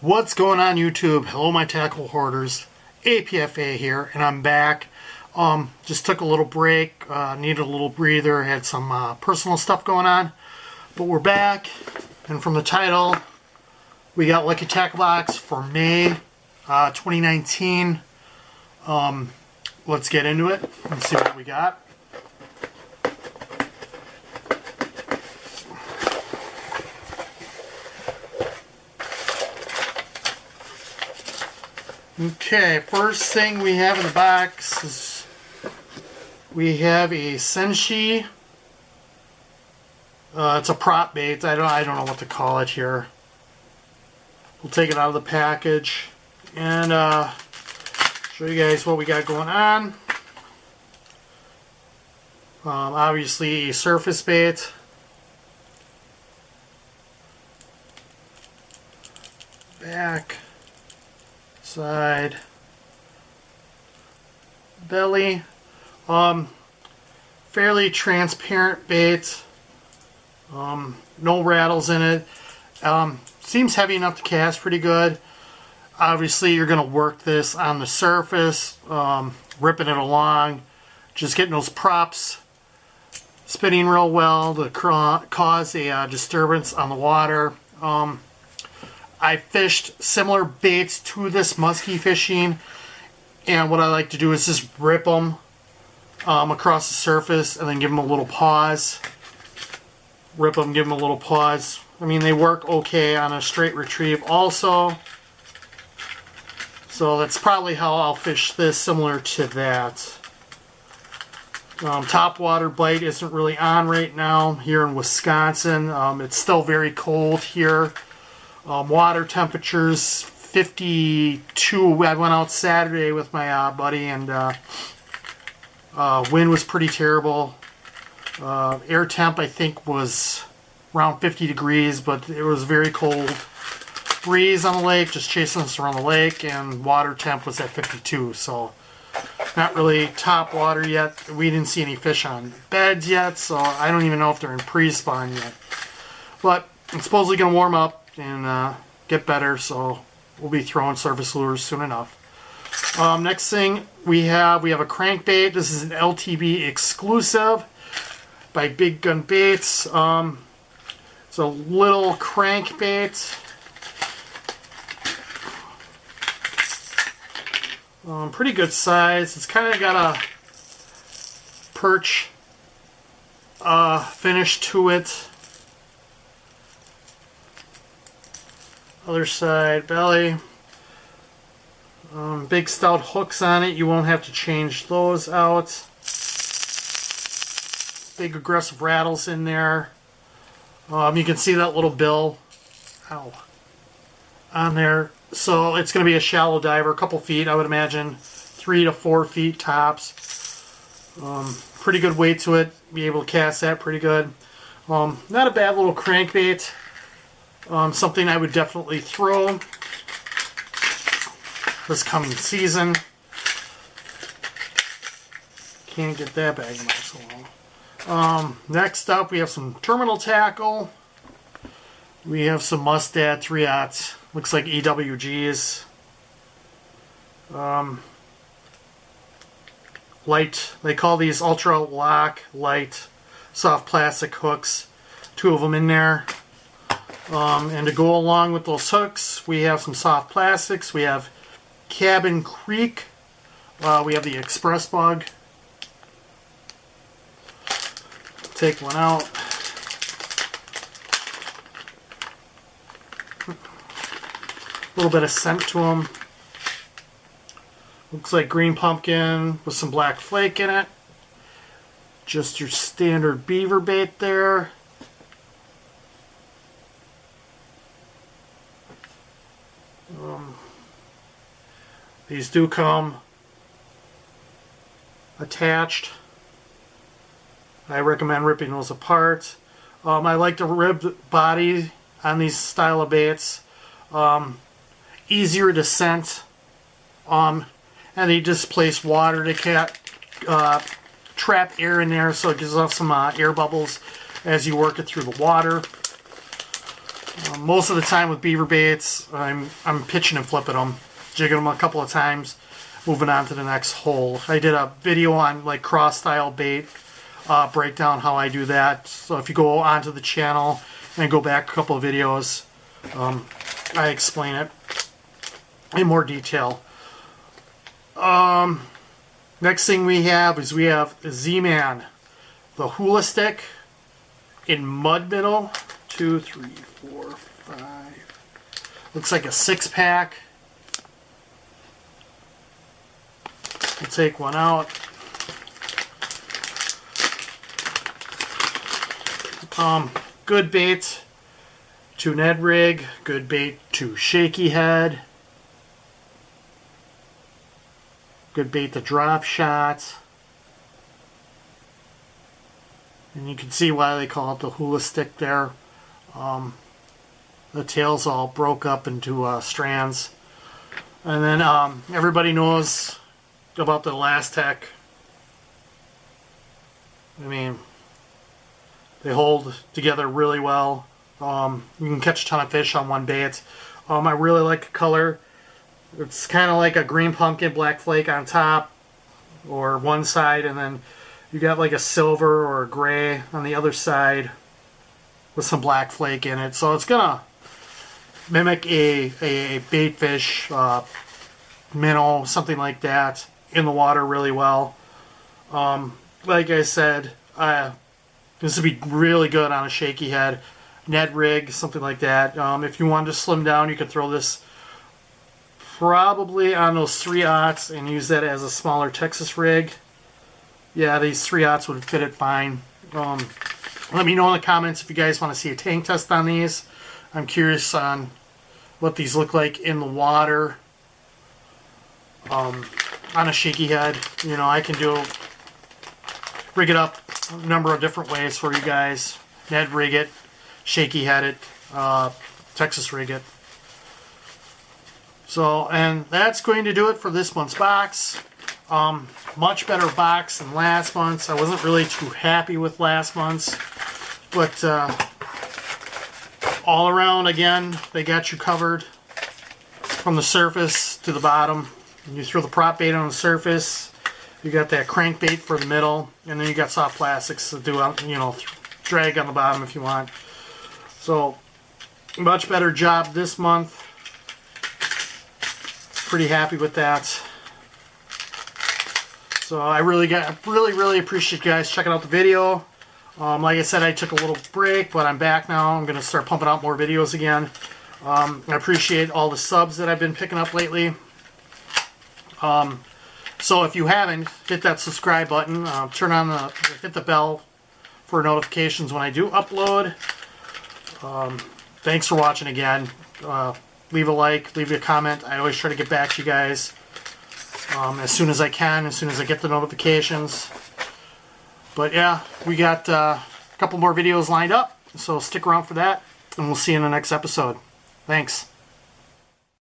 What's going on YouTube? Hello my tackle hoarders, APFA here, and I'm back. Just took a little break, needed a little breather, had some personal stuff going on, but we're back. And from the title, we got Lucky Tackle Box for May 2019. Let's get into it and see what we got. Okay, first thing we have in the box is we have a Senshi. It's a prop bait. I don't know what to call it here. We'll take it out of the package and show you guys what we got going on. Obviously a surface bait. Back. Side, belly, fairly transparent bait, no rattles in it, seems heavy enough to cast pretty good. Obviously you're going to work this on the surface, ripping it along, just getting those props spinning real well to cause a disturbance on the water. I fished similar baits to this musky fishing, and what I like to do is just rip them across the surface and then give them a little pause. Rip them, give them a little pause. I mean, they work okay on a straight retrieve also. So that's probably how I'll fish this, similar to that. Top water bite isn't really on right now here in Wisconsin. It's still very cold here. Water temperatures 52. I went out Saturday with my buddy, and wind was pretty terrible. Air temp I think was around 50 degrees, but it was very cold. Breeze on the lake, just chasing us around the lake, and water temp was at 52. So not really top water yet. We didn't see any fish on beds yet, so I don't even know if they're in pre-spawn yet. But it's supposedly going to warm up and get better, so we'll be throwing surface lures soon enough. Next thing we have a crankbait. This is an LTB exclusive by Big Gun Baits. It's a little crankbait. Pretty good size. It's kind of got a perch finish to it. Other side, belly. Big stout hooks on it. You won't have to change those out. Big aggressive rattles in there. You can see that little bill, on there. So it's going to be a shallow diver, a couple feet, I would imagine, 3 to 4 feet tops. Pretty good weight to it. Be able to cast that pretty good. Not a bad little crankbait. Something I would definitely throw this coming season. Can't get that bag of so long. Next up, we have some terminal tackle. We have some Mustad 3/0. Looks like EWGs. Light. They call these ultra lock light soft plastic hooks. 2 of them in there. And to go along with those hooks, we have some soft plastics. We have Cabin Creek. We have the Express Bug. Take one out. A little bit of scent to them. Looks like green pumpkin with some black flake in it. Just your standard beaver bait there. These do come attached. I recommend ripping those apart. I like the ribbed body on these style of baits. Easier to scent. And they displace water. They can't trap air in there, so it gives off some air bubbles as you work it through the water. Most of the time with beaver baits, I'm pitching and flipping them, jigging them a couple of times, moving on to the next hole. I did a video on like cross style bait, breakdown how I do that. So if you go onto the channel and go back a couple of videos, I explain it in more detail. Next thing we have ZMan, the hula stick in mud middle. 2, 3, 4, 5. Looks like a 6-pack. We'll take one out. Good bait to Ned rig. Good bait to shaky head. Good bait to drop shots. And you can see why they call it the hula stick there. The tail's all broke up into strands. And then everybody knows about the Elastic. I mean, they hold together really well. You can catch a ton of fish on one bait. I really like the color. It's kind of like a green pumpkin, black flake on top, or one side, and then you got like a silver or a gray on the other side with some black flake in it. So it's gonna mimic a bait fish, minnow, something like that, in the water really well. Like I said, this would be really good on a shaky head, Ned rig, something like that. If you wanted to slim down, you could throw this probably on those 3/0 and use that as a smaller Texas rig. Yeah, these 3/0 would fit it fine. Let me know in the comments if you guys want to see a tank test on these. I'm curious on what these look like in the water on a shaky head. You know, I can rig it up a number of different ways for you guys. Ned rig it, shaky head it, Texas rig it. So, and that's going to do it for this month's box. Much better box than last month's. I wasn't really too happy with last month's, but all around, again, they got you covered from the surface to the bottom. And you throw the prop bait on the surface, you got that crankbait for the middle, and then you got soft plastics to do, you know, drag on the bottom if you want. So, much better job this month. Pretty happy with that. So I really appreciate you guys checking out the video. Like I said, I took a little break, but I'm back now. I'm gonna start pumping out more videos again. I appreciate all the subs that I've been picking up lately. So if you haven't, hit that subscribe button. Hit the bell for notifications when I do upload. Thanks for watching again. Leave a like, leave a comment. I always try to get back to you guys as soon as I can, as soon as I get the notifications. But yeah, we got a couple more videos lined up, so stick around for that, and we'll see you in the next episode. Thanks.